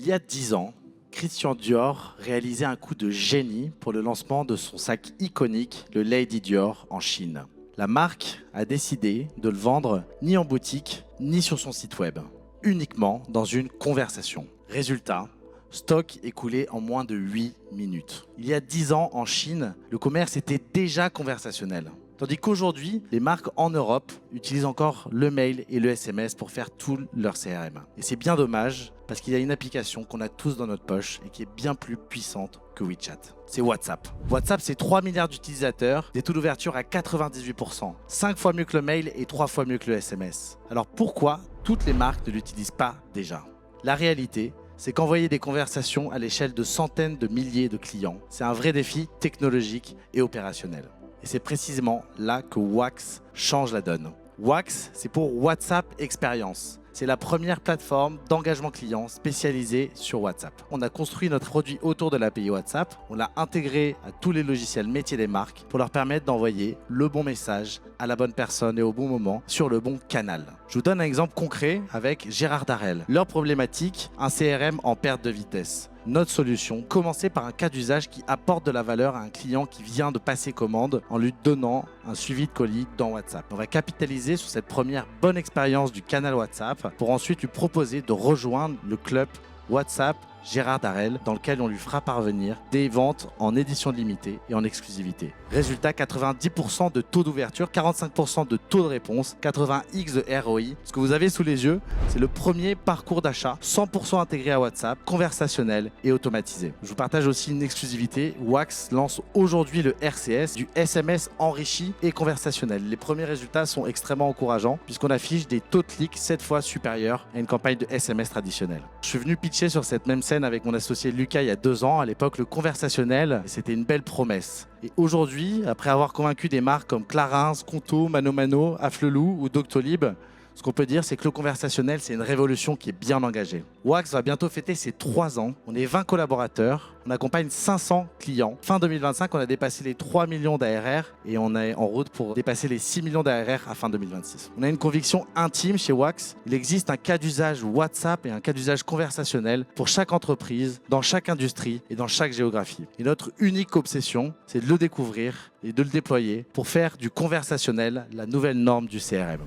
Il y a 10 ans, Christian Dior réalisait un coup de génie pour le lancement de son sac iconique, le Lady Dior, en Chine. La marque a décidé de le vendre ni en boutique, ni sur son site web, uniquement dans une conversation. Résultat, stock écoulé en moins de 8 minutes. Il y a 10 ans, en Chine, le commerce était déjà conversationnel. Tandis qu'aujourd'hui, les marques en Europe utilisent encore le mail et le SMS pour faire tout leur CRM. Et c'est bien dommage parce qu'il y a une application qu'on a tous dans notre poche et qui est bien plus puissante que WeChat. C'est WhatsApp. WhatsApp, c'est 3 milliards d'utilisateurs, des taux d'ouverture à 98%, 5 fois mieux que le mail et 3 fois mieux que le SMS. Alors pourquoi toutes les marques ne l'utilisent pas déjà? La réalité, c'est qu'envoyer des conversations à l'échelle de centaines de milliers de clients, c'est un vrai défi technologique et opérationnel. Et c'est précisément là que Wax change la donne. Wax, c'est pour WhatsApp Experience. C'est la première plateforme d'engagement client spécialisée sur WhatsApp. On a construit notre produit autour de l'API WhatsApp. On l'a intégré à tous les logiciels métiers des marques pour leur permettre d'envoyer le bon message à la bonne personne et au bon moment sur le bon canal. Je vous donne un exemple concret avec Gérard Darel. Leur problématique, un CRM en perte de vitesse. Notre solution, commencer par un cas d'usage qui apporte de la valeur à un client qui vient de passer commande en lui donnant un suivi de colis dans WhatsApp. On va capitaliser sur cette première bonne expérience du canal WhatsApp pour ensuite lui proposer de rejoindre le club WhatsApp Gérard Darel, dans lequel on lui fera parvenir des ventes en édition limitée et en exclusivité. Résultat, 90% de taux d'ouverture, 45% de taux de réponse, 80x de ROI. Ce que vous avez sous les yeux, c'est le premier parcours d'achat 100% intégré à WhatsApp, conversationnel et automatisé. Je vous partage aussi une exclusivité. Wax lance aujourd'hui le RCS, du SMS enrichi et conversationnel. Les premiers résultats sont extrêmement encourageants puisqu'on affiche des taux de clics 7 fois supérieurs à une campagne de SMS traditionnelle. Je suis venu pitcher sur cette même scène avec mon associé Lucas il y a 2 ans. À l'époque, le conversationnel, c'était une belle promesse. Et aujourd'hui, après avoir convaincu des marques comme Clarins, Conto, Mano Mano, Afflelou ou Doctolib, ce qu'on peut dire, c'est que le conversationnel, c'est une révolution qui est bien engagée. Wax va bientôt fêter ses 3 ans. On est 20 collaborateurs. On accompagne 500 clients. Fin 2025, on a dépassé les 3 millions d'ARR et on est en route pour dépasser les 6 millions d'ARR à fin 2026. On a une conviction intime chez Wax. Il existe un cas d'usage WhatsApp et un cas d'usage conversationnel pour chaque entreprise, dans chaque industrie et dans chaque géographie. Et notre unique obsession, c'est de le découvrir et de le déployer pour faire du conversationnel la nouvelle norme du CRM.